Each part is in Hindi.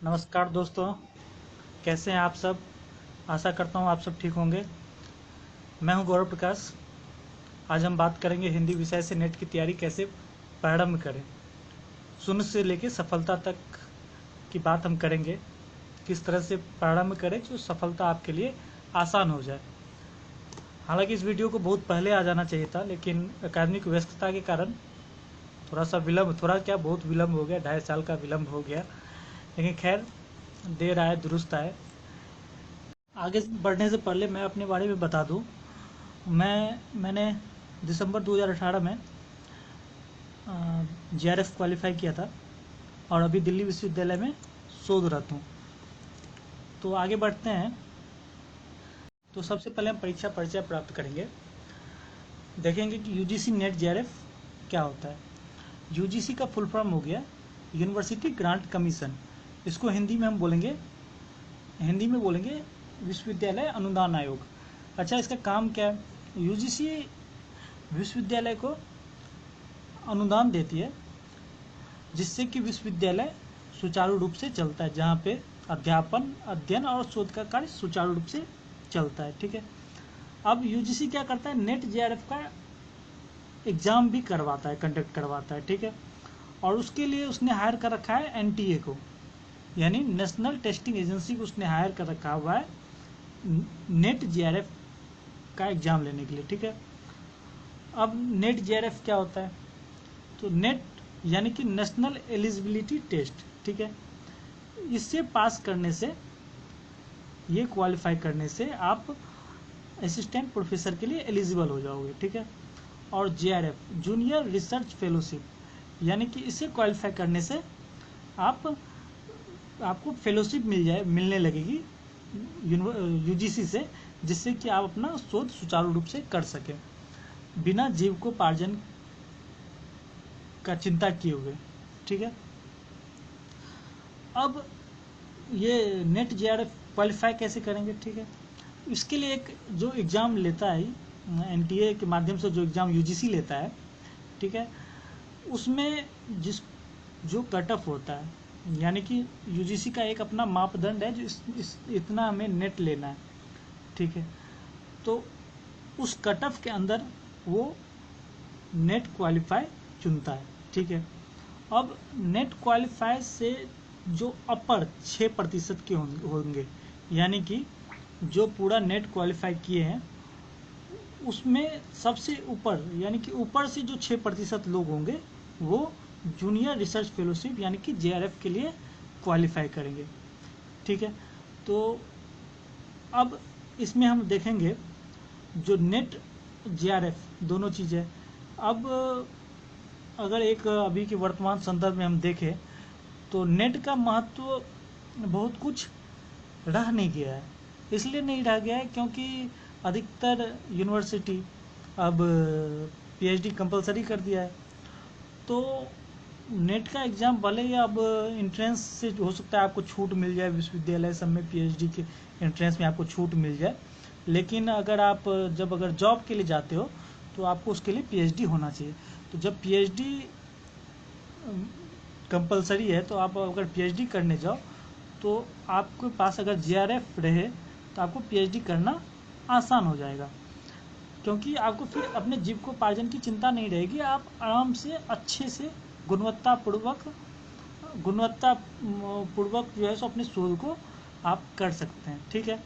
नमस्कार दोस्तों, कैसे हैं आप सब। आशा करता हूँ आप सब ठीक होंगे। मैं हूँ गौरव प्रकाश। आज हम बात करेंगे हिंदी विषय से नेट की तैयारी कैसे प्रारंभ करें। शून्य से लेकर सफलता तक की बात हम करेंगे। किस तरह से प्रारंभ करें जो सफलता आपके लिए आसान हो जाए। हालांकि इस वीडियो को बहुत पहले आ जाना चाहिए था, लेकिन अकादमिक व्यस्तता के कारण बहुत विलम्ब हो गया। 2.5 साल का विलम्ब हो गया, लेकिन खैर देर आए दुरुस्त आए। आगे बढ़ने से पहले मैं अपने बारे में बता दूं। मैंने दिसंबर 2018 में जीआरएफ क्वालिफाई किया था और अभी दिल्ली विश्वविद्यालय में शोधरत हूँ। तो आगे बढ़ते हैं। तो सबसे पहले हम परीक्षा परिचय प्राप्त करेंगे। देखेंगे कि यूजीसी नेट जीआरएफ क्या होता है। यूजीसी का फुल फॉर्म हो गया यूनिवर्सिटी ग्रांट कमीशन। इसको हिंदी में बोलेंगे विश्वविद्यालय अनुदान आयोग। अच्छा, इसका काम क्या है। यूजीसी विश्वविद्यालय को अनुदान देती है, जिससे कि विश्वविद्यालय सुचारू रूप से चलता है, जहाँ पे अध्यापन, अध्ययन और शोध का कार्य सुचारू रूप से चलता है। ठीक है। अब यूजीसी क्या करता है, नेट जेआरएफ का एग्जाम भी करवाता है, कंडक्ट करवाता है। ठीक है। और उसके लिए उसने हायर कर रखा है एनटीए को, यानी नेशनल टेस्टिंग एजेंसी को उसने हायर कर रखा हुआ है नेट जेआरएफ का एग्जाम लेने के लिए। ठीक है। अब नेट जेआरएफ क्या होता है, तो नेट यानी कि नेशनल एलिजिबिलिटी टेस्ट। ठीक है। इससे पास करने से, ये क्वालिफाई करने से आप असिस्टेंट प्रोफेसर के लिए एलिजिबल हो जाओगे। ठीक है। और जेआरएफ जूनियर रिसर्च फेलोशिप, यानी कि इसे क्वालिफाई करने से आपको फेलोशिप मिलने लगेगी यूजीसी से, जिससे कि आप अपना शोध सुचारू रूप से कर सकें बिना जीविकोपार्जन का चिंता किए हुए। ठीक है। अब ये नेट जेआरएफ क्वालिफाई कैसे करेंगे। ठीक है। इसके लिए एक जो एग्ज़ाम लेता है एनटीए के माध्यम से, जो एग्ज़ाम यूजीसी लेता है, ठीक है, उसमें जो कट ऑफ होता है, यानी कि यूजीसी का एक अपना मापदंड है, जो इतना हमें नेट लेना है। ठीक है। तो उस कट ऑफ के अंदर वो नेट क्वालिफाई चुनता है। ठीक है। अब नेट क्वालिफाई से जो अपर 6% के होंगे, यानी कि जो पूरा नेट क्वालिफाई किए हैं उसमें सबसे ऊपर, यानी कि ऊपर से जो 6% लोग होंगे, वो जूनियर रिसर्च फेलोशिप यानी कि जेआरएफ के लिए क्वालिफाई करेंगे। ठीक है। तो अब इसमें हम देखेंगे जो नेट जेआरएफ दोनों चीज़ें। अब अगर एक अभी के वर्तमान संदर्भ में हम देखें तो नेट का महत्व बहुत कुछ रह नहीं गया है। इसलिए नहीं रह गया है क्योंकि अधिकतर यूनिवर्सिटी अब पीएचडी कंपलसरी कर दिया है। तो नेट का एग्ज़ाम भले ही अब इंट्रेंस से हो सकता है आपको छूट मिल जाए, विश्वविद्यालय सब में पीएचडी के एंट्रेंस में आपको छूट मिल जाए, लेकिन अगर जॉब के लिए जाते हो तो आपको उसके लिए पीएचडी होना चाहिए। तो जब पीएचडी कंपलसरी है, तो आप अगर पीएचडी करने जाओ तो आपके पास अगर जीआरएफ रहे तो आपको पीएचडी करना आसान हो जाएगा, क्योंकि आपको फिर अपने जीविकोपार्जन की चिंता नहीं रहेगी। आप आराम से अच्छे से गुणवत्तापूर्वक जो है सो अपने शोध को आप कर सकते हैं। ठीक है।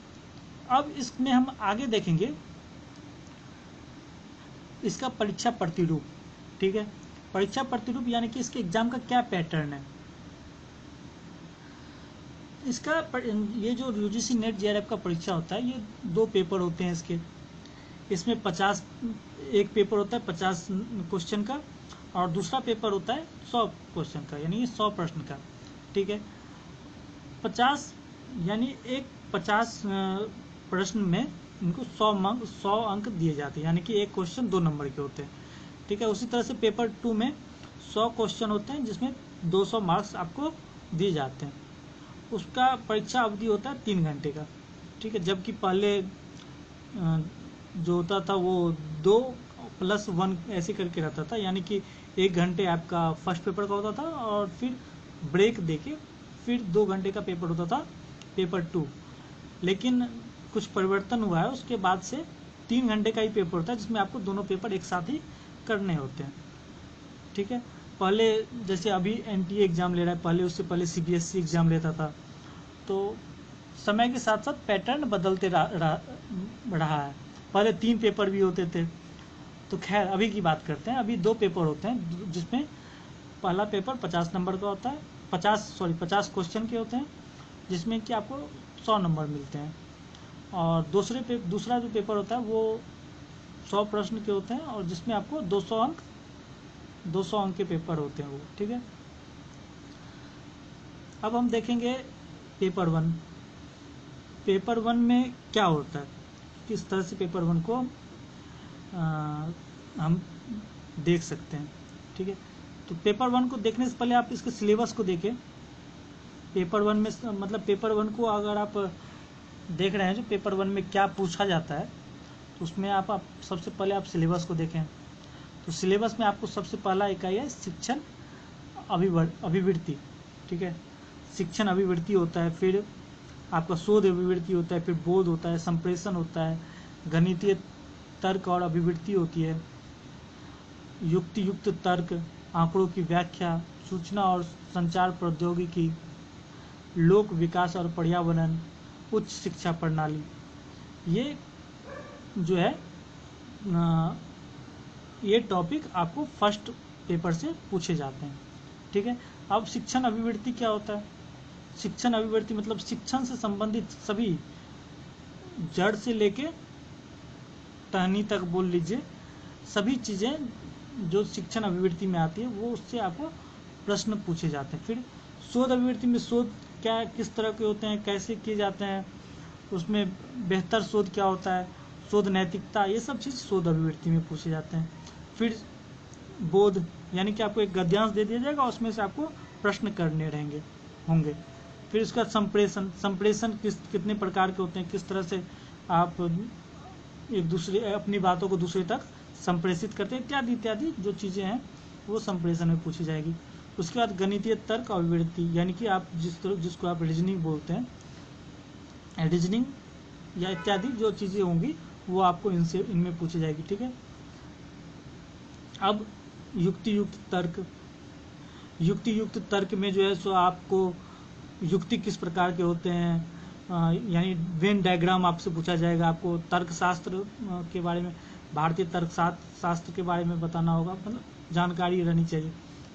अब इसमें हम आगे देखेंगे इसका परीक्षा प्रतिरूप। ठीक है। परीक्षा प्रतिरूप यानी कि इसके एग्जाम का क्या पैटर्न है। इसका ये जो यूजीसी नेट जेआरएफ का परीक्षा होता है, ये 2 पेपर होते हैं इसके। इसमें 50 एक पेपर होता है 50 क्वेश्चन का, और दूसरा पेपर होता है 100 क्वेश्चन का, यानी 100 प्रश्न का। ठीक है। 50 यानी एक 50 प्रश्न में इनको 100 अंक दिए जाते हैं, यानी कि एक क्वेश्चन 2 नंबर के होते हैं। ठीक है। उसी तरह से पेपर 2 में 100 क्वेश्चन होते हैं, जिसमें 200 मार्क्स आपको दिए जाते हैं। उसका परीक्षा अवधि होता है 3 घंटे का। ठीक है। जबकि पहले जो होता था वो 2+1 ऐसे करके रहता था, यानी कि 1 घंटे आपका फर्स्ट पेपर का होता था और फिर ब्रेक देके फिर 2 घंटे का पेपर होता था पेपर 2, लेकिन कुछ परिवर्तन हुआ है, उसके बाद से 3 घंटे का ही पेपर होता है, जिसमें आपको दोनों पेपर एक साथ ही करने होते हैं। ठीक है, पहले जैसे अभी एनटीए एग्ज़ाम ले रहा है, पहले उससे पहले सीबीएसई एग्ज़ाम लेता था, तो समय के साथ साथ पैटर्न बदलते रहा है। पहले 3 पेपर भी होते थे, तो खैर अभी की बात करते हैं। अभी 2 पेपर होते हैं, जिसमें पहला पेपर 50 नंबर का होता है, 50 क्वेश्चन के होते हैं, जिसमें कि आपको 100 नंबर मिलते हैं। और दूसरा जो पेपर होता है वो 100 प्रश्न के होते हैं, और जिसमें आपको 200 अंक के पेपर होते हैं वो। ठीक है, अब हम देखेंगे पेपर 1। पेपर 1 में क्या होता है, किस तरह से पेपर 1 को हम देख सकते हैं। ठीक है, तो पेपर 1 को देखने से पहले आप इसके सिलेबस को देखें। पेपर 1 में मतलब पेपर 1 को अगर आप देख रहे हैं जो पेपर 1 में क्या पूछा जाता है, तो उसमें आप सबसे पहले आप सिलेबस को देखें। तो सिलेबस में आपको सबसे पहला इकाई है शिक्षण अभिवृत्ति। ठीक है, शिक्षण अभिवृत्ति होता है, फिर आपका शोध अभिवृत्ति होता है, फिर बोध होता है, संप्रेषण होता है, गणितीय तर्क और अभिवृत्ति होती है, युक्ति युक्त तर्क, आंकड़ों की व्याख्या, सूचना और संचार प्रौद्योगिकी, लोक विकास और पर्यावरण, उच्च शिक्षा प्रणाली। ये जो है ये टॉपिक आपको फर्स्ट पेपर से पूछे जाते हैं। ठीक है, अब शिक्षण अभिवृत्ति क्या होता है? शिक्षण अभिवृत्ति मतलब शिक्षण से संबंधित सभी, जड़ से लेके टहनी तक बोल लीजिए, सभी चीज़ें जो शिक्षण अभिवृत्ति में आती है वो उससे आपको प्रश्न पूछे जाते हैं। फिर शोध अभिवृत्ति में शोध क्या किस तरह के होते हैं, कैसे किए जाते हैं, उसमें बेहतर शोध क्या होता है, शोध नैतिकता, ये सब चीज़ शोध अभिवृत्ति में पूछे जाते हैं। फिर बोध यानी कि आपको एक गद्यांश दे दिया जाएगा, उसमें से आपको प्रश्न करने होंगे। फिर उसका संप्रेषण कितने प्रकार के होते हैं, किस तरह से आप अपनी बातों को दूसरे तक संप्रेषित करते हैं, इत्यादि इत्यादि जो चीज़ें हैं वो संप्रेषण में पूछी जाएगी। उसके बाद गणितीय तर्क और अभिवृत्ति, यानी कि आप जिसको आप रीजनिंग बोलते हैं, रीजनिंग या इत्यादि जो चीज़ें होंगी वो आपको इनमें पूछी जाएगी। ठीक है, अब युक्ति युक्त तर्क में जो है सो आपको युक्ति किस प्रकार के होते हैं, यानी वेन डायग्राम आपसे पूछा जाएगा, आपको तर्कशास्त्र के बारे में, भारतीय तर्कशास्त्र के बारे में बताना होगा, मतलब जानकारी रहनी चाहिए।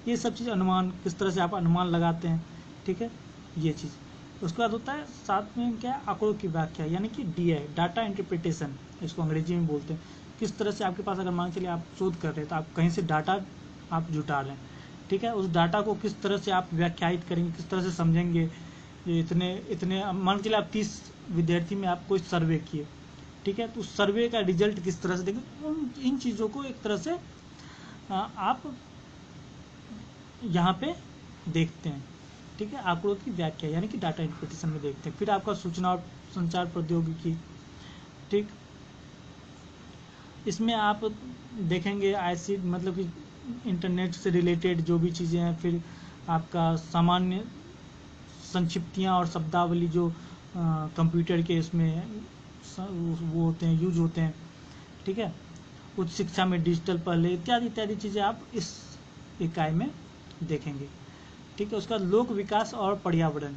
ये सब चीज़, अनुमान किस तरह से आप अनुमान लगाते हैं। ठीक है, ये चीज़। उसके बाद होता है साथ में क्या है, आंकड़ों की व्याख्या, यानी कि DI, डाटा इंटरप्रिटेशन, इसको अंग्रेजी में बोलते हैं। किस तरह से आपके पास अगर मान चलिए आप शोध कर रहे हैं, तो आप कहीं से डाटा आप जुटा रहे हैं। ठीक है, उस डाटा को किस तरह से आप व्याख्यायित करेंगे, किस तरह से समझेंगे। ये इतने मान चलिए आप 30 विद्यार्थी में आप कोई सर्वे किए, ठीक है, तो उस सर्वे का रिजल्ट किस तरह से देंगे, इन चीज़ों को एक तरह से आप यहाँ पे देखते हैं। ठीक है, आंकड़ों की व्याख्या यानी कि डाटा इंटरप्रिटेशन में देखते हैं। फिर आपका सूचना और संचार प्रौद्योगिकी, ठीक, इसमें आप देखेंगे ऐसी मतलब कि इंटरनेट से रिलेटेड जो भी चीज़ें हैं, फिर आपका सामान्य संक्षिप्तियाँ और शब्दावली जो कंप्यूटर के इसमें वो होते हैं, यूज होते हैं। ठीक है, उच्च शिक्षा में डिजिटल पहले, इत्यादि इत्यादि चीज़ें आप इस इकाई में देखेंगे। ठीक है, उसका लोक विकास और पर्यावरण,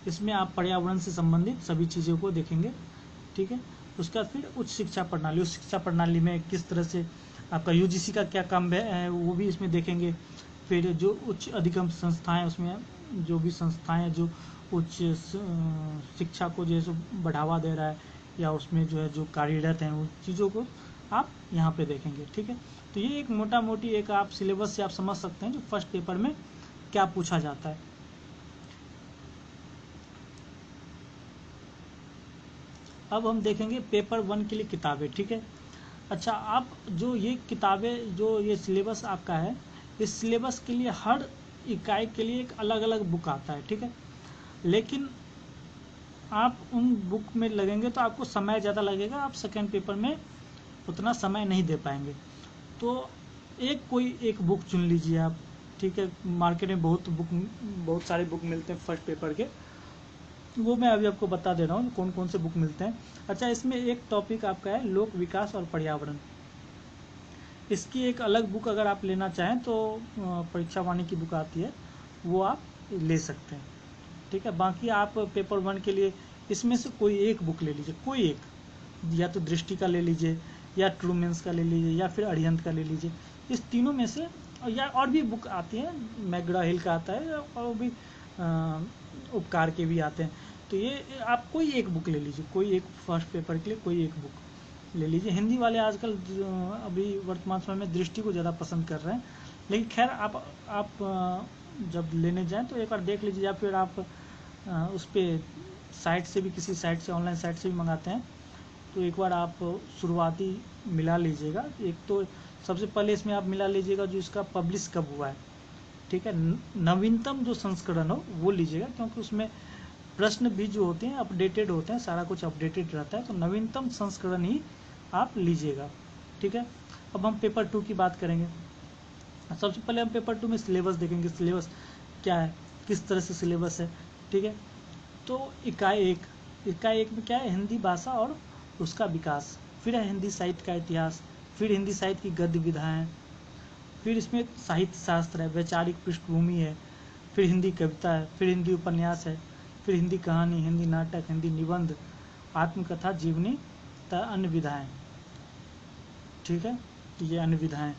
इसमें आप पर्यावरण से संबंधित सभी चीज़ों को देखेंगे। ठीक है, उसका फिर उच्च शिक्षा प्रणाली, उच्च शिक्षा प्रणाली में किस तरह से आपका UGC का क्या काम है वो भी इसमें देखेंगे। फिर जो उच्च अधिगम संस्थाएं, उसमें जो भी संस्थाएं जो उच्च शिक्षा को जो है बढ़ावा दे रहा है, या उसमें जो है जो कार्यरत हैं, उन चीज़ों को आप यहाँ पे देखेंगे। ठीक है, तो ये एक मोटा मोटी एक आप सिलेबस से आप समझ सकते हैं जो फर्स्ट पेपर में क्या पूछा जाता है। अब हम देखेंगे पेपर 1 के लिए किताबें। ठीक है, अच्छा, आप जो ये किताबें, जो ये सिलेबस आपका है, इस सिलेबस के लिए हर इकाई के लिए एक अलग अलग बुक आता है। ठीक है, लेकिन आप उन बुक में लगेंगे तो आपको समय ज़्यादा लगेगा, आप सेकेंड पेपर में उतना समय नहीं दे पाएंगे। तो कोई एक बुक चुन लीजिए आप, ठीक है। मार्केट में बहुत सारे बुक मिलते हैं फर्स्ट पेपर के, वो मैं अभी आपको बता दे रहा हूँ कौन कौन से बुक मिलते हैं। अच्छा, इसमें एक टॉपिक आपका है लोक विकास और पर्यावरण। इसकी एक अलग बुक अगर आप लेना चाहें तो परीक्षा वाणी की बुक आती है, वो आप ले सकते हैं, ठीक है। बाकी आप पेपर 1 के लिए इसमें से कोई एक बुक ले लीजिए, कोई एक, या तो दृष्टि का ले लीजिए, या ट्रूमेंस का ले लीजिए, या फिर अरिहंत का ले लीजिए। इस तीनों में से, या और भी बुक आती हैं, मैकग्रा हिल का आता है, और भी उपकार के भी आते हैं। तो ये आप कोई एक बुक ले लीजिए, कोई एक फर्स्ट पेपर के लिए कोई एक बुक ले लीजिए। हिंदी वाले आजकल अभी वर्तमान समय में दृष्टि को ज़्यादा पसंद कर रहे हैं, लेकिन खैर आप जब लेने जाएं तो एक बार देख लीजिए, या फिर आप उस पर साइट से भी, किसी साइट से, ऑनलाइन साइट से भी मंगाते हैं, तो एक बार आप शुरुआती मिला लीजिएगा। एक तो सबसे पहले इसमें आप मिला लीजिएगा जो इसका पब्लिश कब हुआ है, ठीक है। नवीनतम जो संस्करण हो वो लीजिएगा, क्योंकि उसमें प्रश्न भी जो होते हैं अपडेटेड होते हैं, सारा कुछ अपडेटेड रहता है, तो नवीनतम संस्करण ही आप लीजिएगा, ठीक है। अब हम पेपर 2 की बात करेंगे। सबसे पहले हम पेपर 2 में सिलेबस देखेंगे, सिलेबस क्या है, किस तरह से सिलेबस है, ठीक है। तो इकाई 1 में क्या है, हिंदी भाषा और उसका विकास, फिर है हिंदी साहित्य का इतिहास, फिर हिंदी साहित्य की गद्य विधाएँ, फिर इसमें साहित्य शास्त्र है, वैचारिक पृष्ठभूमि है, फिर हिंदी कविता है, फिर हिंदी उपन्यास है, फिर हिंदी कहानी, हिंदी नाटक, हिंदी निबंध, आत्मकथा, जीवनी तथा अन्य विधाएँ, ठीक है। ये अन्य विधाएँ,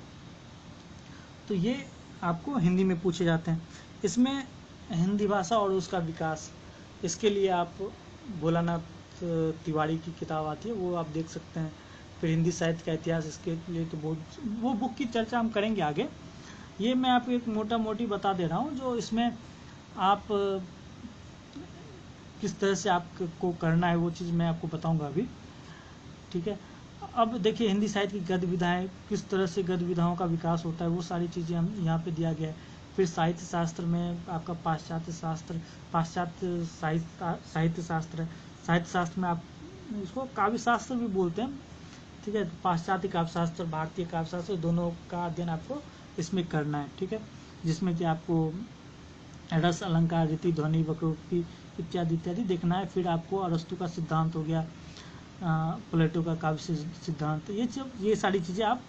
तो ये आपको हिंदी में पूछे जाते हैं। इसमें हिंदी भाषा और उसका विकास, इसके लिए आप भोलानाथ तिवारी की किताब आती है, वो आप देख सकते हैं। फिर हिंदी साहित्य का इतिहास, इसके लिए तो बहुत, वो बुक की चर्चा हम करेंगे आगे। ये मैं आपको एक मोटी बता दे रहा हूँ, जो इसमें आप किस तरह से आपको करना है वो चीज़ मैं आपको बताऊंगा अभी, ठीक है। अब देखिए हिंदी साहित्य की गद्य विधाएँ, किस तरह से गद्य विधाओं का विकास होता है, वो सारी चीज़ें हम यहाँ पे दिया गया है। फिर साहित्य शास्त्र में आपका पाश्चात्य शास्त्र, पाश्चात्य साहित्य शास्त्र है। साहित्य शास्त्र में आप इसको काव्य शास्त्र भी बोलते हैं, ठीक है। पाश्चात्य काव्य शास्त्र, भारतीय काव्य शास्त्र, दोनों का अध्ययन आपको इसमें करना है, ठीक है। जिसमें कि आपको रस, अलंकार, रीति, ध्वनि, वक्रोक्ति इत्यादि इत्यादि देखना है। फिर आपको अरस्तु का सिद्धांत हो गया, प्लेटो का काव्य सिद्धांत, ये सारी चीज़ें आप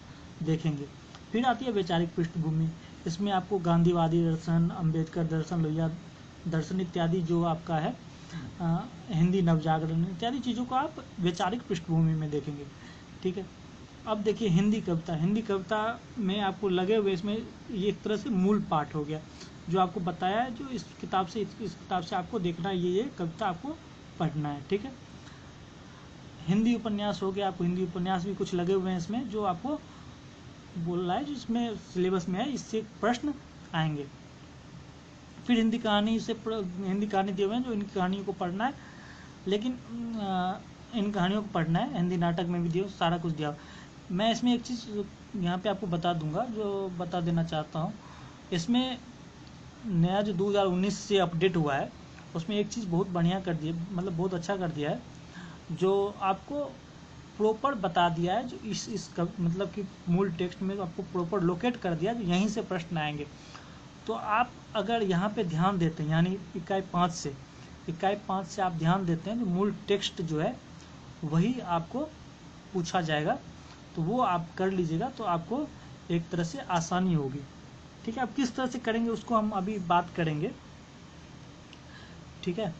देखेंगे। फिर आती है वैचारिक पृष्ठभूमि, इसमें आपको गांधीवादी दर्शन, अंबेडकर दर्शन, लोहिया दर्शन इत्यादि जो आपका है, हिंदी नवजागरण इत्यादि चीज़ों को आप वैचारिक पृष्ठभूमि में देखेंगे, ठीक है। अब देखिए हिंदी कविता में आपको लगे हुए, इसमें ये एक तरह से मूल पाठ हो गया, जो आपको बताया है, जो इस किताब से आपको देखना है, ये कविता आपको पढ़ना है, ठीक है। हिंदी उपन्यास हो गया, आपको हिंदी उपन्यास भी कुछ लगे हुए हैं इसमें, जो आपको बोल रहा है, जिसमें सिलेबस में है, इससे प्रश्न आएंगे। फिर हिंदी कहानी दिए हुए हैं, जो इन कहानियों को पढ़ना है, लेकिन इन कहानियों को पढ़ना है। हिंदी नाटक में भी दिया, सारा कुछ दिया। मैं इसमें एक चीज़ यहाँ पे आपको बता दूंगा, जो बता देना चाहता हूँ। इसमें नया जो 2019 से अपडेट हुआ है, उसमें एक चीज़ बहुत बढ़िया कर दी है, मतलब बहुत अच्छा कर दिया है, जो आपको प्रॉपर बता दिया है, जो इस मतलब कि मूल टेक्स्ट में आपको प्रॉपर लोकेट कर दिया, जो यहीं से प्रश्न आएंगे। तो आप अगर यहाँ पे ध्यान देते हैं, यानी इकाई 5 से आप ध्यान देते हैं, तो मूल टेक्स्ट जो है वही आपको पूछा जाएगा, तो वो आप कर लीजिएगा, तो आपको एक तरह से आसानी होगी, ठीक है। अब किस तरह से करेंगे उसको हम अभी बात करेंगे, ठीक है।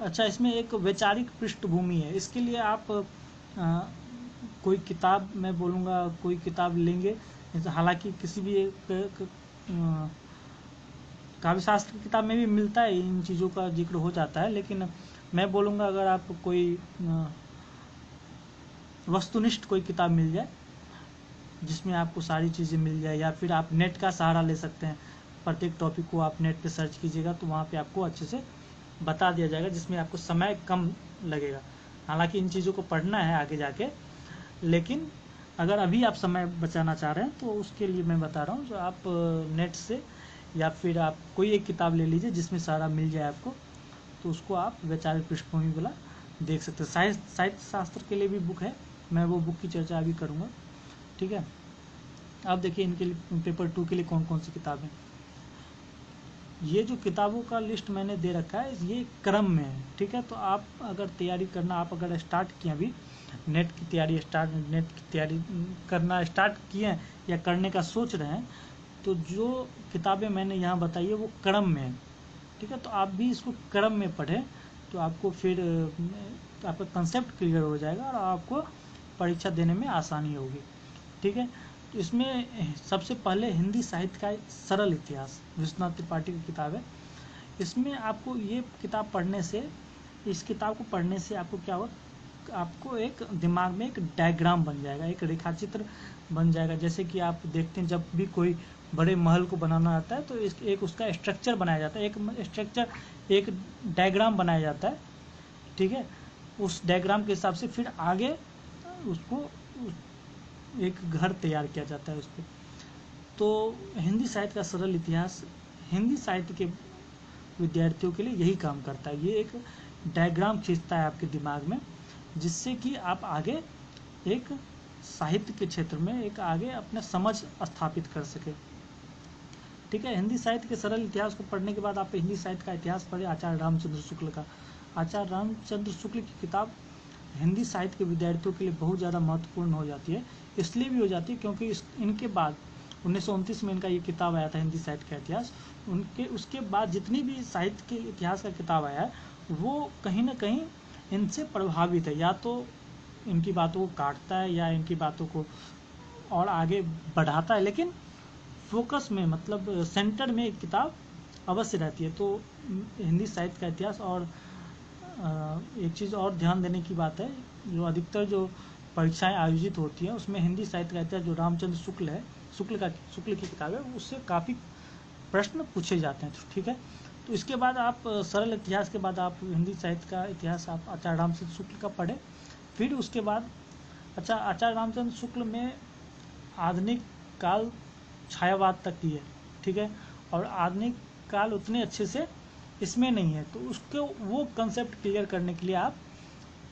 अच्छा, इसमें एक वैचारिक पृष्ठभूमि है, इसके लिए आप कोई किताब, मैं बोलूँगा कोई किताब लेंगे, हालांकि किसी भी काव्य शास्त्र की किताब में भी मिलता है, इन चीज़ों का जिक्र हो जाता है, लेकिन मैं बोलूँगा अगर आप कोई वस्तुनिष्ठ कोई किताब मिल जाए, जिसमें आपको सारी चीज़ें मिल जाए, या फिर आप नेट का सहारा ले सकते हैं। प्रत्येक टॉपिक को आप नेट पे सर्च कीजिएगा, तो वहाँ पे आपको अच्छे से बता दिया जाएगा, जिसमें आपको समय कम लगेगा। हालांकि इन चीज़ों को पढ़ना है आगे जाके, लेकिन अगर अभी आप समय बचाना चाह रहे हैं, तो उसके लिए मैं बता रहा हूँ, जो आप नेट से, या फिर आप कोई एक किताब ले लीजिए जिसमें सारा मिल जाए आपको, तो उसको आप वैचारिक पृष्ठभूमि वाला देख सकते हैं। साहित्य शास्त्र के लिए भी बुक है, मैं वो बुक की चर्चा अभी करूँगा, ठीक है। आप देखिए इनके लिए पेपर 2 के लिए कौन कौन सी किताबें। ये जो किताबों का लिस्ट मैंने दे रखा है ये क्रम में है, ठीक है। तो आप अगर तैयारी करना, आप अगर स्टार्ट किए अभी नेट की तैयारी करना स्टार्ट किए हैं या करने का सोच रहे हैं, तो जो किताबें मैंने यहाँ बताई है वो क्रम में है, ठीक है। तो आप भी इसको क्रम में पढ़ें, तो आपको फिर आपका कंसेप्ट क्लियर हो जाएगा और आपको परीक्षा देने में आसानी होगी, ठीक है। तो इसमें सबसे पहले हिंदी साहित्य का सरल इतिहास, विश्वनाथ त्रिपाठी की किताब है। इसमें आपको ये किताब पढ़ने से, इस किताब को पढ़ने से आपको क्या होगा, आपको एक दिमाग में एक डायग्राम बन जाएगा, एक रेखाचित्र बन जाएगा। जैसे कि आप देखते हैं जब भी कोई बड़े महल को बनाना आता है तो एक उसका स्ट्रक्चर बनाया जाता है, एक स्ट्रक्चर, एक डायग्राम बनाया जाता है, ठीक है। उस डायग्राम के हिसाब से फिर आगे उसको एक घर तैयार किया जाता है उस पर। तो हिंदी साहित्य का सरल इतिहास हिंदी साहित्य के विद्यार्थियों के लिए यही काम करता है। ये एक डायग्राम खींचता है आपके दिमाग में, जिससे कि आप आगे एक साहित्य के क्षेत्र में एक आगे अपना समझ स्थापित कर सके, ठीक है। हिंदी साहित्य के सरल इतिहास को पढ़ने के बाद आप हिंदी साहित्य का इतिहास पढ़े आचार्य रामचंद्र शुक्ल का। आचार्य रामचंद्र शुक्ल की किताब हिंदी साहित्य के विद्यार्थियों के लिए बहुत ज़्यादा महत्वपूर्ण हो जाती है। इसलिए भी हो जाती है क्योंकि इनके बाद 1929 में इनका ये किताब आया था हिंदी साहित्य का इतिहास। उसके बाद जितनी भी साहित्य के इतिहास का किताब आया है वो कहीं ना कहीं इनसे प्रभावित है, या तो इनकी बातों को काटता है या इनकी बातों को और आगे बढ़ाता है, लेकिन फोकस में मतलब सेंटर में एक किताब अवश्य रहती है। तो हिंदी साहित्य का इतिहास। और एक चीज़ और ध्यान देने की बात है, जो अधिकतर जो परीक्षाएं आयोजित होती हैं उसमें हिंदी साहित्य का इतिहास जो रामचंद्र शुक्ल की किताब है उससे काफ़ी प्रश्न पूछे जाते हैं, ठीक है। तो इसके बाद आप सरल इतिहास के बाद आप हिंदी साहित्य का इतिहास आप आचार्य रामचंद्र शुक्ल का पढ़ें। फिर उसके बाद आचार्य रामचंद्र शुक्ल में आधुनिक काल छायावाद तक की है, ठीक है। और आधुनिक काल उतने अच्छे से इसमें नहीं है, तो उसको वो कंसेप्ट क्लियर करने के लिए आप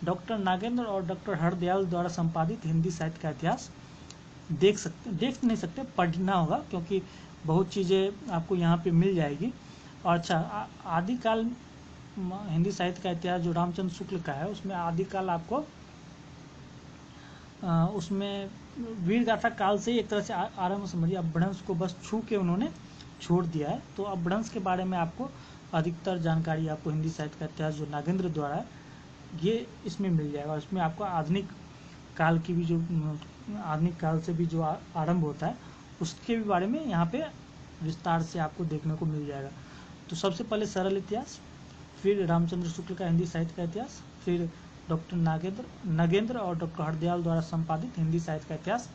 डॉक्टर नागेंद्र और डॉक्टर हरदयाल द्वारा संपादित हिंदी साहित्य का इतिहास देख नहीं सकते, पढ़ना होगा, क्योंकि बहुत चीज़ें आपको यहाँ पे मिल जाएगी। और अच्छा, आदिकाल हिंदी साहित्य का इतिहास जो रामचंद्र शुक्ल का है उसमें आदिकाल आपको उसमें वीर गाथा काल से एक तरह से आरंभ समझिए। अपभ्रंश को बस छू के उन्होंने छोड़ दिया है। तो अपभ्रंश के बारे में आपको अधिकतर जानकारी आपको हिंदी साहित्य का इतिहास जो नागेंद्र द्वारा है ये इसमें मिल जाएगा। और इसमें आपको आधुनिक काल की भी जो आधुनिक काल से भी जो आरंभ होता है उसके भी बारे में यहाँ पे विस्तार से आपको देखने को मिल जाएगा। तो सबसे पहले सरल इतिहास, फिर रामचंद्र शुक्ल का हिंदी साहित्य का इतिहास, फिर डॉक्टर नागेंद्र और डॉक्टर हरदयाल द्वारा संपादित हिंदी साहित्य का इतिहास,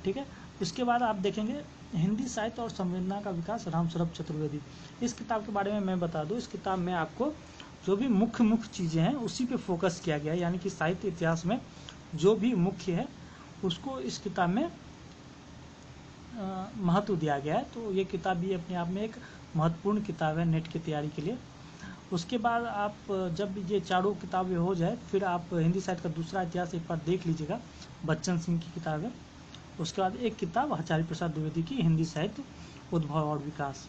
ठीक है। इसके बाद आप देखेंगे हिंदी साहित्य और संवेदना का विकास, रामसरभ चतुर्वेदी। इस किताब के बारे में मैं बता दूं, इस किताब में आपको जो भी मुख्य चीज़ें हैं उसी पे फोकस किया गया है, यानी कि साहित्य इतिहास में जो भी मुख्य है उसको इस किताब में महत्व दिया गया है। तो ये किताब भी अपने आप में एक महत्वपूर्ण किताब है नेट की तैयारी के लिए। उसके बाद आप जब ये चारों किताबें हो जाए फिर आप हिंदी साहित्य का दूसरा इतिहास एक बार देख लीजिएगा, बच्चन सिंह की किताब है। उसके बाद एक किताब आचार्य प्रसाद द्विवेदी की हिंदी साहित्य उद्भव और विकास,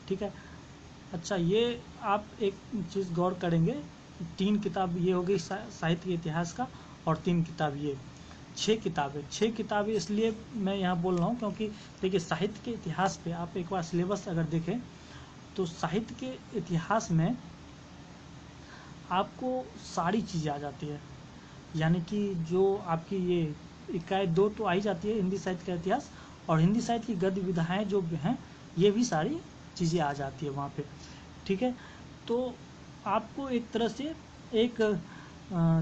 ठीक है। अच्छा, ये आप एक चीज़ गौर करेंगे, 3 किताब ये हो गई साहित्य के इतिहास का और 3 किताब ये, 6 किताबें इसलिए मैं यहाँ बोल रहा हूँ क्योंकि देखिए साहित्य के इतिहास पे आप एक बार सिलेबस अगर देखें तो साहित्य के इतिहास में आपको सारी चीज़ें आ जाती है, यानी कि जो आपकी ये इकाई 2 तो आई जाती है हिंदी साहित्य का इतिहास, और हिंदी साहित्य की गद्य विधाएँ जो हैं ये भी सारी चीज़ें आ जाती है वहाँ पे, ठीक है। तो आपको एक तरह से एक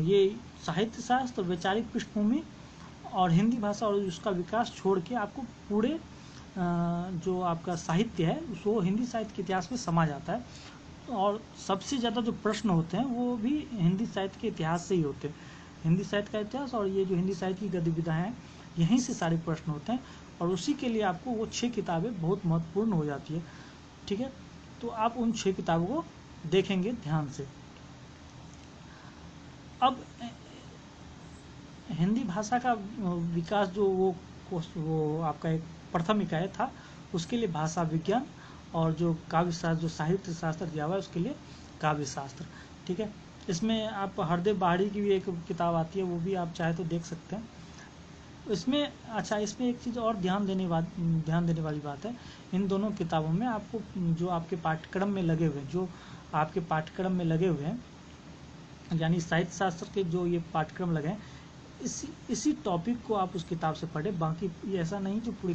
ये साहित्य शास्त्र, वैचारिक पृष्ठभूमि और हिंदी भाषा और उसका विकास छोड़ के आपको पूरे जो आपका साहित्य है वो हिंदी साहित्य के इतिहास में समा जाता है। और सबसे ज़्यादा जो प्रश्न होते हैं वो भी हिंदी साहित्य के इतिहास से ही होते हैं। हिंदी साहित्य का इतिहास और ये जो हिंदी साहित्य की गतिविधियाँ हैं यहीं से सारे प्रश्न होते हैं, और उसी के लिए आपको वो 6 किताबें बहुत महत्वपूर्ण हो जाती है, ठीक है। तो आप उन 6 किताबों को देखेंगे ध्यान से। अब हिंदी भाषा का विकास जो वो आपका एक प्रथम इकाई था उसके लिए भाषा विज्ञान, और जो काव्य शास्त्र, जो साहित्य शास्त्र दिया हुआ है उसके लिए काव्य शास्त्र। ठीक है, इसमें आप हरदेव बाहरी की भी एक किताब आती है, वो भी आप चाहे तो देख सकते हैं। इसमें अच्छा, इसमें एक चीज़ और ध्यान देने वाली बात है, इन दोनों किताबों में आपको जो आपके पाठ्यक्रम में लगे हुए हैं, जो आपके पाठ्यक्रम में लगे हुए हैं, यानी साहित्य शास्त्र के जो ये पाठ्यक्रम लगे हैं, इसी टॉपिक को आप उस किताब से पढ़ें। बाकी ये ऐसा नहीं जो पूरी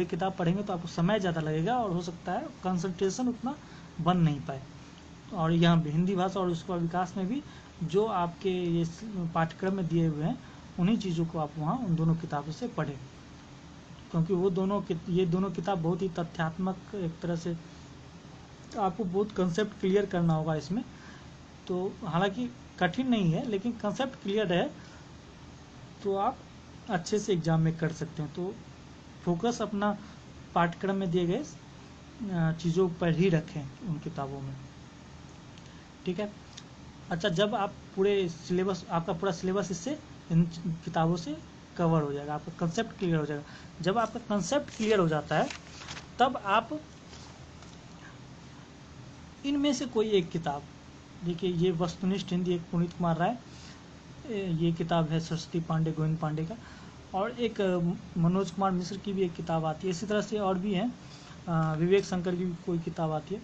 किताब पढ़ेंगे तो आपको समय ज़्यादा लगेगा और हो सकता है कंसंट्रेशन उतना बन नहीं पाए। और यहाँ हिंदी भाषा और उसका विकास में भी जो आपके ये पाठ्यक्रम में दिए हुए हैं, उन्हीं चीज़ों को आप वहाँ उन दोनों किताबों से पढ़ें, क्योंकि ये दोनों किताब बहुत ही तथ्यात्मक, एक तरह से आपको बहुत कंसेप्ट क्लियर करना होगा इसमें। तो हालांकि कठिन नहीं है, लेकिन कंसेप्ट क्लियर है तो आप अच्छे से एग्जाम में कर सकते हैं। तो फोकस अपना पाठ्यक्रम में दिए गए चीज़ों पर ही रखें उन किताबों में। ठीक है, अच्छा, जब आप आपका पूरा सिलेबस इससे, इन किताबों से कवर हो जाएगा, आपका कंसेप्ट क्लियर हो जाएगा। जब आपका कंसेप्ट क्लियर हो जाता है तब आप इनमें से कोई एक किताब, देखिए ये वस्तुनिष्ठ हिंदी, एक पुनीत कुमार राय, ये किताब है सरस्वती पांडे, गोविंद पांडे का, और एक मनोज कुमार मिश्र की भी एक किताब आती है। इसी तरह से और भी हैं, विवेक शंकर की भी कोई किताब आती है।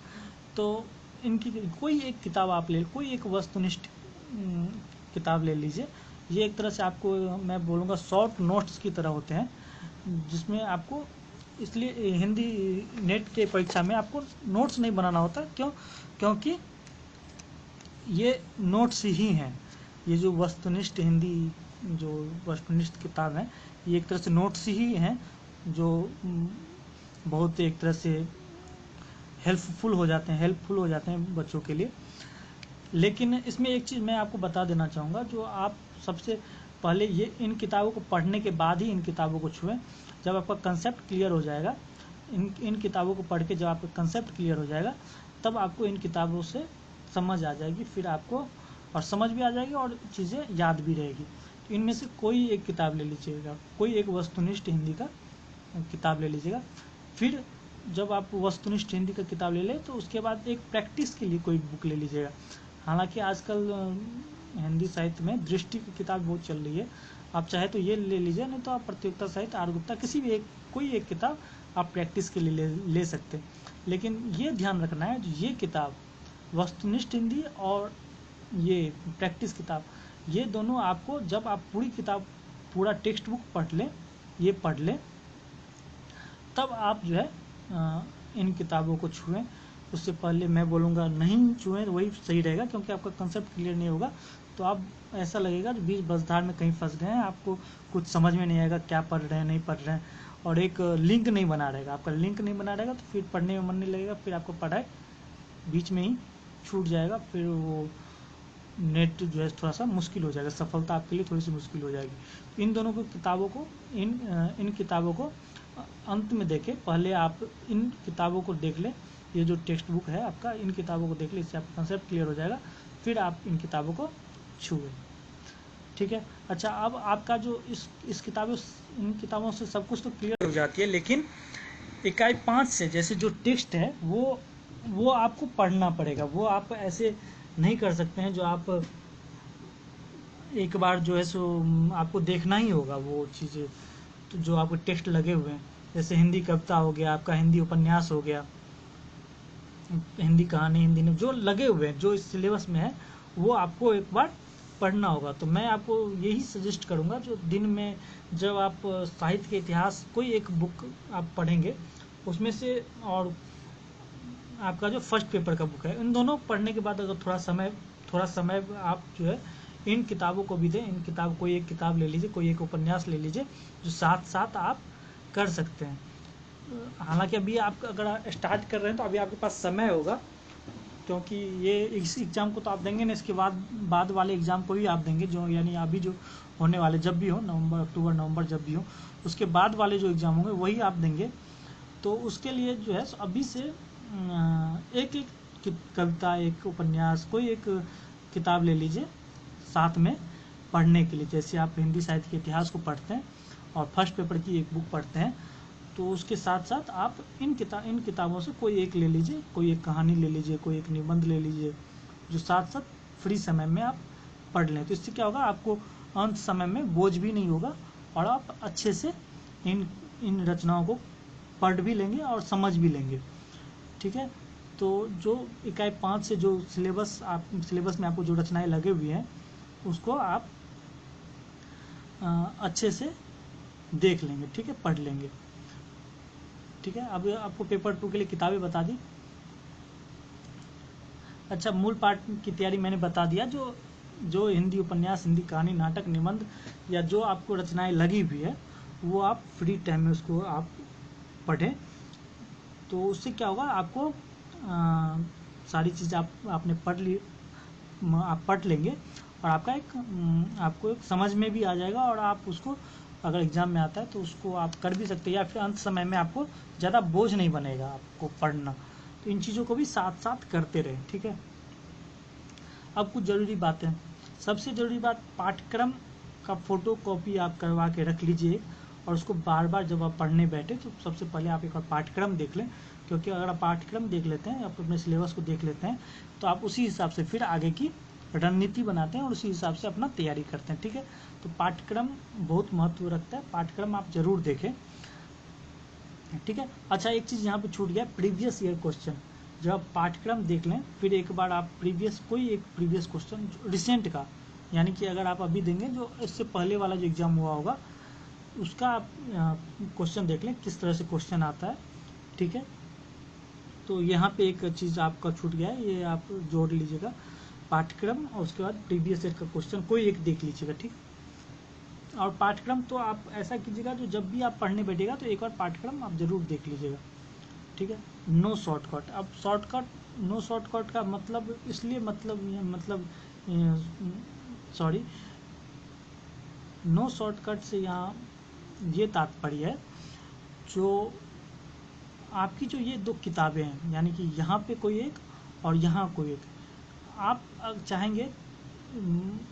तो इनकी कोई एक किताब आप ले, कोई एक वस्तुनिष्ठ किताब ले लीजिए। ये एक तरह से आपको मैं बोलूँगा शॉर्ट नोट्स की तरह होते हैं, जिसमें आपको, इसलिए हिंदी नेट के परीक्षा में आपको नोट्स नहीं बनाना होता। क्योंकि ये नोट्स ही हैं। ये जो वस्तुनिष्ठ हिंदी, जो वस्तुनिष्ठ किताब है, ये एक तरह से नोट्स ही हैं, जो बहुत एक तरह से हेल्पफुल हो जाते हैं बच्चों के लिए। लेकिन इसमें एक चीज़ मैं आपको बता देना चाहूँगा, जो आप सबसे पहले ये इन किताबों को पढ़ने के बाद ही इन किताबों को छुएं। जब आपका कंसेप्ट क्लियर हो जाएगा, इन किताबों को पढ़ के जब आपका कंसेप्ट क्लियर हो जाएगा, तब आपको इन किताबों से समझ आ जाएगी, फिर आपको और समझ भी आ जाएगी और चीज़ें याद भी रहेगी। तो इनमें से कोई एक किताब ले लीजिएगा, कोई एक वस्तुनिष्ठ हिंदी का किताब ले लीजिएगा। फिर जब आप वस्तुनिष्ठ हिंदी का किताब ले लें तो उसके बाद एक प्रैक्टिस के लिए कोई बुक ले लीजिएगा। हालांकि आजकल हिंदी साहित्य में दृष्टि की किताब बहुत चल रही है, आप चाहे तो ये ले लीजिए, नहीं तो आप प्रतियोगिता साहित्य, आर गुप्ता, किसी भी कोई एक किताब आप प्रैक्टिस के लिए ले सकते हैं। लेकिन ये ध्यान रखना है, ये किताब वस्तुनिष्ठ हिंदी और ये प्रैक्टिस किताब, ये दोनों आपको, जब आप पूरी किताब, पूरा टेक्स्ट बुक पढ़ लें, तब आप जो है इन किताबों को छुएं। उससे पहले मैं बोलूँगा नहीं छुएं, वही सही रहेगा, क्योंकि आपका कंसेप्ट क्लियर नहीं होगा तो आप, ऐसा लगेगा कि बीच बसधार में कहीं फंस गए हैं, आपको कुछ समझ में नहीं आएगा क्या पढ़ रहे हैं, नहीं पढ़ रहे हैं, और एक लिंक नहीं बना रहेगा, आपका लिंक नहीं बना रहेगा तो फिर पढ़ने में मन नहीं लगेगा, फिर आपको पढ़ाई बीच में ही छूट जाएगा, फिर वो नेट जो है थोड़ा सा मुश्किल हो जाएगा, सफलता आपके लिए थोड़ी सी मुश्किल हो जाएगी। इन दोनों किताबों को, इन किताबों को अंत में देखें, पहले आप इन किताबों को देख लें, ये जो टेक्स्ट बुक है आपका, इन किताबों को देख लें, इससे आपका कंसेप्ट क्लियर हो जाएगा, फिर आप इन किताबों को छुएं। ठीक है, अच्छा, अब आपका जो इन किताबों से सब कुछ तो क्लियर हो जाती है, लेकिन इकाई 5 से जैसे जो टेक्स्ट है वो आपको पढ़ना पड़ेगा। वो आप ऐसे नहीं कर सकते हैं, जो आप एक बार जो है सो आपको देखना ही होगा वो चीज़ें, तो जो आपको टेक्स्ट लगे हुए हैं, जैसे हिंदी कविता हो गया आपका, हिंदी उपन्यास हो गया, हिंदी कहानी, हिंदी में जो लगे हुए हैं, जो इस सिलेबस में है, वो आपको एक बार पढ़ना होगा। तो मैं आपको यही सजेस्ट करूंगा, जो दिन में जब आप साहित्य के इतिहास कोई एक बुक आप पढ़ेंगे, उसमें से, और आपका जो फर्स्ट पेपर का बुक है, इन दोनों पढ़ने के बाद अगर थोड़ा समय आप जो है इन किताबों को भी दें। इन किताब, कोई एक किताब ले लीजिए, कोई एक उपन्यास ले लीजिए, जो साथ साथ आप कर सकते हैं। हालांकि अभी आप अगर स्टार्ट कर रहे हैं तो अभी आपके पास समय होगा, क्योंकि ये इस एग्ज़ाम को तो आप देंगे ना, इसके बाद वाले एग्ज़ाम को भी आप देंगे, जो यानी अभी जो होने वाले, जब भी हो, नवंबर, अक्टूबर, नवंबर जब भी हो, उसके बाद वाले जो एग्ज़ाम होंगे वही आप देंगे। तो उसके लिए जो है अभी से एक कविता, एक उपन्यास, कोई एक किताब ले लीजिए साथ में पढ़ने के लिए। जैसे आप हिंदी साहित्य के इतिहास को पढ़ते हैं और फर्स्ट पेपर की एक बुक पढ़ते हैं, तो उसके साथ साथ आप इन किताबों से कोई एक ले लीजिए, कोई एक कहानी ले लीजिए, कोई एक निबंध ले लीजिए, जो साथ साथ फ्री समय में आप पढ़ लें। तो इससे क्या होगा, आपको अंत समय में बोझ भी नहीं होगा और आप अच्छे से इन रचनाओं को पढ़ भी लेंगे और समझ भी लेंगे। ठीक है, तो जो इकाई 5 से जो सिलेबस में आपको जो रचनाएं लगे हुए हैं उसको आप अच्छे से देख लेंगे। ठीक है, पढ़ लेंगे। ठीक है, अब आपको पेपर 2 के लिए किताबें बता दी। अच्छा, मूल पाठ की तैयारी मैंने बता दिया। जो हिंदी उपन्यास, हिंदी कहानी, नाटक, निबंध या जो आपको रचनाएं लगी हुई है वो आप फ्री टाइम में उसको आप पढ़ें। तो उससे क्या होगा, आपको सारी चीज़ आपने पढ़ ली, आप पढ़ लेंगे और आपको एक समझ में भी आ जाएगा और आप उसको अगर एग्जाम में आता है तो उसको आप कर भी सकते हैं, या फिर अंत समय में आपको ज़्यादा बोझ नहीं बनेगा आपको पढ़ना। तो इन चीज़ों को भी साथ साथ करते रहें। ठीक है, अब कुछ ज़रूरी बातें। सबसे ज़रूरी बात, पाठ्यक्रम का फोटो कॉपी आप करवा के रख लीजिए और उसको बार बार जब आप पढ़ने बैठे तो सबसे पहले आप एक बार पाठ्यक्रम देख लें, क्योंकि अगर आप पाठ्यक्रम देख लेते हैं, आप अपने सिलेबस को देख लेते हैं तो आप उसी हिसाब से फिर आगे की रणनीति बनाते हैं और उसी हिसाब से अपना तैयारी करते हैं। ठीक है, तो पाठ्यक्रम बहुत महत्व रखता है, पाठ्यक्रम आप जरूर देखें। ठीक है, अच्छा एक चीज़ यहाँ पे छूट गया, प्रीवियस ईयर क्वेश्चन। जब आप पाठ्यक्रम देख लें फिर एक बार आप कोई एक प्रीवियस क्वेश्चन रिसेंट का, यानी कि अगर आप अभी देंगे जो इससे पहले वाला जो एग्ज़ाम हुआ होगा उसका आप क्वेश्चन देख लें किस तरह से क्वेश्चन आता है। ठीक है, तो यहाँ पे एक चीज़ आपका छूट गया है, ये आप जोड़ लीजिएगा, पाठ्यक्रम और उसके बाद प्रीवियस ईयर का क्वेश्चन कोई एक देख लीजिएगा। ठीक, और पाठ्यक्रम तो आप ऐसा कीजिएगा, जो जब भी आप पढ़ने बैठेगा तो एक बार पाठ्यक्रम आप जरूर देख लीजिएगा। ठीक है, नो शॉर्टकट। अब नो शॉर्टकट का मतलब इसलिए सॉरी, नो शॉर्टकट से यहाँ ये तात्पर्य है, जो आपकी जो ये 2 किताबें हैं, यानी कि यहाँ पे कोई एक और यहाँ कोई एक, आप चाहेंगे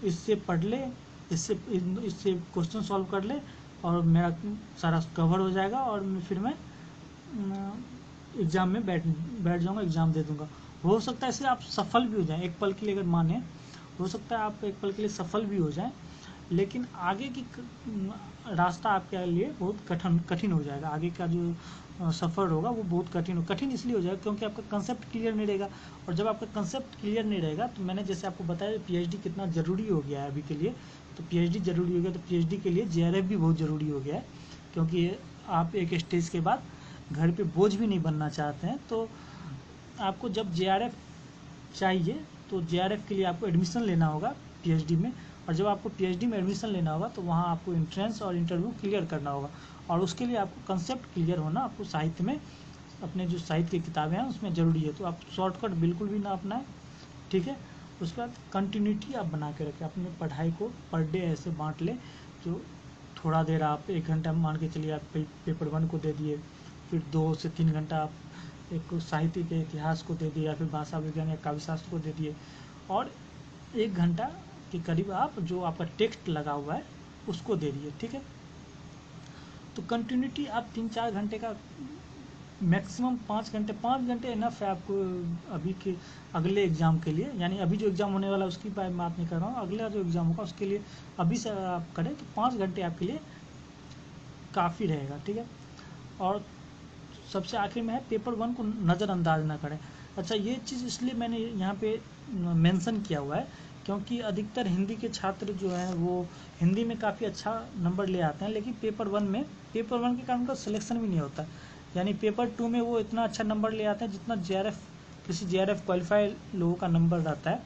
इससे पढ़ ले, इससे क्वेश्चन सॉल्व कर ले और मेरा सारा कवर हो जाएगा और फिर मैं एग्ज़ाम में बैठ जाऊँगा, एग्ज़ाम दे दूँगा। हो सकता है इससे आप सफल भी हो जाएं एक पल के लिए, अगर माने हो सकता है आप एक पल के लिए सफल भी हो जाएं, लेकिन आगे की रास्ता आपके लिए बहुत कठिन हो जाएगा। आगे का जो सफ़र होगा वो बहुत कठिन इसलिए हो जाएगा क्योंकि आपका कंसेप्ट क्लियर नहीं रहेगा। और जब आपका कंसेप्ट क्लियर नहीं रहेगा तो मैंने जैसे आपको बताया पीएचडी कितना ज़रूरी हो गया है अभी के लिए, तो पीएचडी ज़रूरी हो गया, तो पीएचडी के लिए जेआरएफ भी बहुत ज़रूरी हो गया है, क्योंकि आप एक स्टेज के बाद घर पे बोझ भी नहीं बनना चाहते हैं। तो आपको जब जेआरएफ चाहिए तो जेआरएफ के लिए आपको एडमिशन लेना होगा पीएचडी में, और जब आपको पीएचडी में एडमिशन लेना होगा तो वहाँ आपको एंट्रेंस और इंटरव्यू क्लियर करना होगा, और उसके लिए आपको कंसेप्ट क्लियर होना, आपको साहित्य में अपने जो साहित्य की किताबें हैं उसमें ज़रूरी है। तो आप शॉर्टकट बिल्कुल भी ना अपनाएं। ठीक है, उसके बाद कंटिन्यूटी आप बना के रखें, अपने पढ़ाई को पर डे ऐसे बांट लें, जो थोड़ा देर आप 1 घंटा मान के चलिए आप पेपर 1 को दे दिए, फिर 2 से 3 घंटा आप एक साहित्य के इतिहास को दे दिए या फिर भाषा विज्ञान या काव्यशास्त्र को दे दिए, और 1 घंटा के करीब आप जो आपका टेक्स्ट लगा हुआ है उसको दे दिए। ठीक है, तो कंटिन्यूटी आप 3-4 घंटे का, मैक्सिमम 5 घंटे इनफ है आपको अभी के अगले एग्ज़ाम के लिए, यानी अभी जो एग्ज़ाम होने वाला है उसकी बात नहीं कर रहा हूँ, अगला जो एग्ज़ाम होगा उसके लिए अभी से आप करें तो 5 घंटे आपके लिए काफ़ी रहेगा। ठीक है, और सबसे आखिर में है पेपर 1 को नज़रअंदाज ना करें। अच्छा, ये चीज़ इसलिए मैंने यहाँ पे मेंशन किया हुआ है क्योंकि अधिकतर हिंदी के छात्र जो हैं वो हिंदी में काफ़ी अच्छा नंबर ले आते हैं, लेकिन पेपर 1 के कारण उनका सिलेक्शन भी नहीं होता। यानी पेपर 2 में वो इतना अच्छा नंबर ले आते हैं जितना किसी जेआरएफ क्वालिफाई लोगों का नंबर रहता है,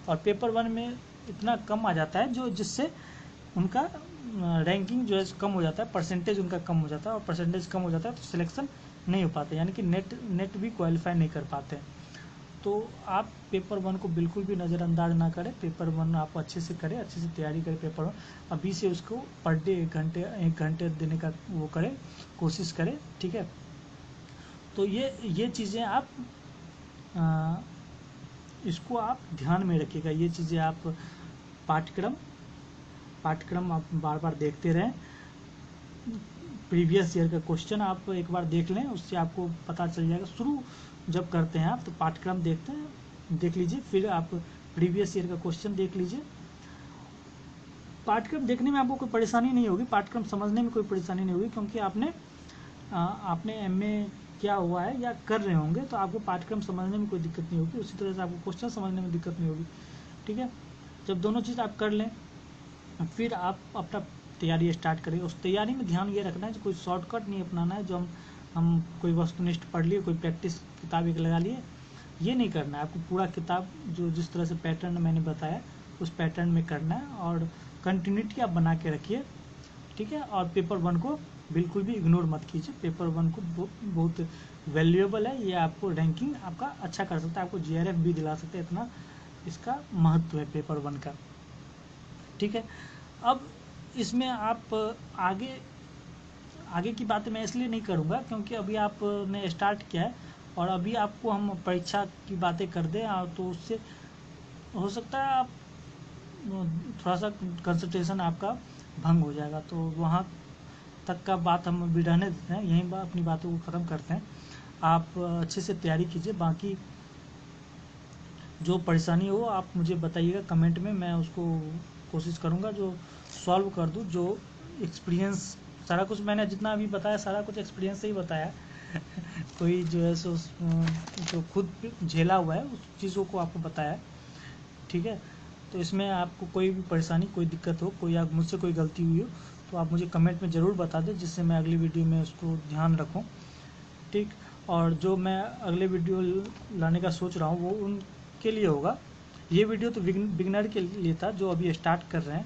और पेपर 1 में इतना कम आ जाता है जिससे उनका रैंकिंग जो है कम हो जाता है, परसेंटेज उनका कम हो जाता है, और परसेंटेज कम हो जाता है तो सिलेक्शन नहीं हो पाते, यानी कि नेट भी क्वालिफाई नहीं कर पाते। तो आप पेपर 1 को बिल्कुल भी नज़रअंदाज ना करें, पेपर 1 आप अच्छे से करें, अच्छे से तैयारी करें पेपर 1, अभी से उसको पर डे 1 घंटे देने का वो करें, कोशिश करें। ठीक है, तो ये चीज़ें आप इसको आप ध्यान में रखिएगा, ये चीज़ें आप पाठ्यक्रम आप बार बार देखते रहें। प्रीवियस ईयर का क्वेश्चन आप एक बार देख लें, उससे आपको पता चल जाएगा। शुरू जब करते हैं आप तो पाठ्यक्रम देख लीजिए, फिर आप प्रीवियस ईयर का क्वेश्चन देख लीजिए। पाठ्यक्रम देखने में आपको कोई परेशानी नहीं होगी, पाठ्यक्रम समझने में कोई परेशानी नहीं होगी, क्योंकि आपने एमए क्या हुआ है या कर रहे होंगे, तो आपको पाठ्यक्रम समझने में कोई दिक्कत नहीं होगी। उसी तरह से आपको क्वेश्चन समझने में दिक्कत नहीं होगी, ठीक है। जब दोनों चीज़ आप कर लें, फिर आप अपना तैयारी स्टार्ट करें। उस तैयारी में ध्यान ये रखना है कि कोई शॉर्टकट नहीं अपनाना है, जो हम कोई वस्तुनिष्ठ पढ़ लिए, कोई प्रैक्टिस किताब एक लगा लिए, ये नहीं करना है। आपको पूरा किताब जो जिस तरह से पैटर्न मैंने बताया उस पैटर्न में करना है, और कंटिन्यूटी आप बना के रखिए, ठीक है। और पेपर 1 को बिल्कुल भी इग्नोर मत कीजिए। पेपर 1 को बहुत वैल्यूएबल है, ये आपको रैंकिंग आपका अच्छा कर सकता है, आपको जीआरएफ भी दिला सकता है, इतना इसका महत्व है पेपर 1 का, ठीक है। अब इसमें आप आगे की बातें मैं इसलिए नहीं करूँगा क्योंकि अभी आपने स्टार्ट किया है, और अभी आपको हम परीक्षा की बातें कर दें तो उससे हो सकता है आप थोड़ा सा कंसंट्रेशन आपका भंग हो जाएगा। तो वहाँ तक का बात हम अभी रहने देते हैं, यहीं अपनी बातों को ख़त्म करते हैं। आप अच्छे से तैयारी कीजिए, बाकी जो परेशानी हो आप मुझे बताइएगा कमेंट में, मैं उसको कोशिश करूँगा जो सॉल्व कर दूँ। जो एक्सपीरियंस सारा कुछ मैंने जितना अभी बताया सारा कुछ एक्सपीरियंस से ही बताया कोई जो है सो जो खुद झेला हुआ है उस चीज़ों को आपको बताया, ठीक है। तो इसमें आपको कोई भी परेशानी, कोई दिक्कत हो, कोई आप मुझसे कोई गलती हुई हो तो आप मुझे कमेंट में ज़रूर बता दें, जिससे मैं अगली वीडियो में उसको ध्यान रखूं, ठीक। और जो मैं अगले वीडियो लाने का सोच रहा हूँ वो उनके लिए होगा। ये वीडियो तो बिगनर के लिए था जो अभी स्टार्ट कर रहे हैं।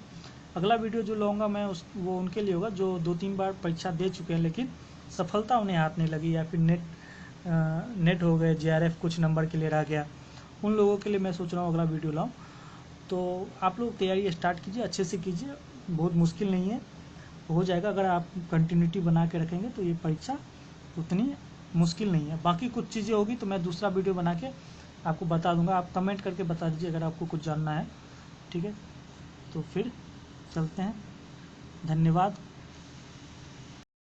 अगला वीडियो जो लाऊंगा मैं वो उनके लिए होगा जो 2-3 बार परीक्षा दे चुके हैं लेकिन सफलता उन्हें हाथ नहीं लगी, या फिर नेट हो गए, जीआरएफ कुछ नंबर के लिए रह गया। उन लोगों के लिए मैं सोच रहा हूँ अगला वीडियो लाऊं। तो आप लोग तैयारी स्टार्ट कीजिए, अच्छे से कीजिए, बहुत मुश्किल नहीं है, हो जाएगा। अगर आप कंटिन्यूटी बना के रखेंगे तो ये परीक्षा उतनी मुश्किल नहीं है। बाकी कुछ चीज़ें होगी तो मैं दूसरा वीडियो बना के आपको बता दूंगा, आप कमेंट करके बता दीजिए अगर आपको कुछ जानना है, ठीक है। तो फिर चलते हैं, धन्यवाद।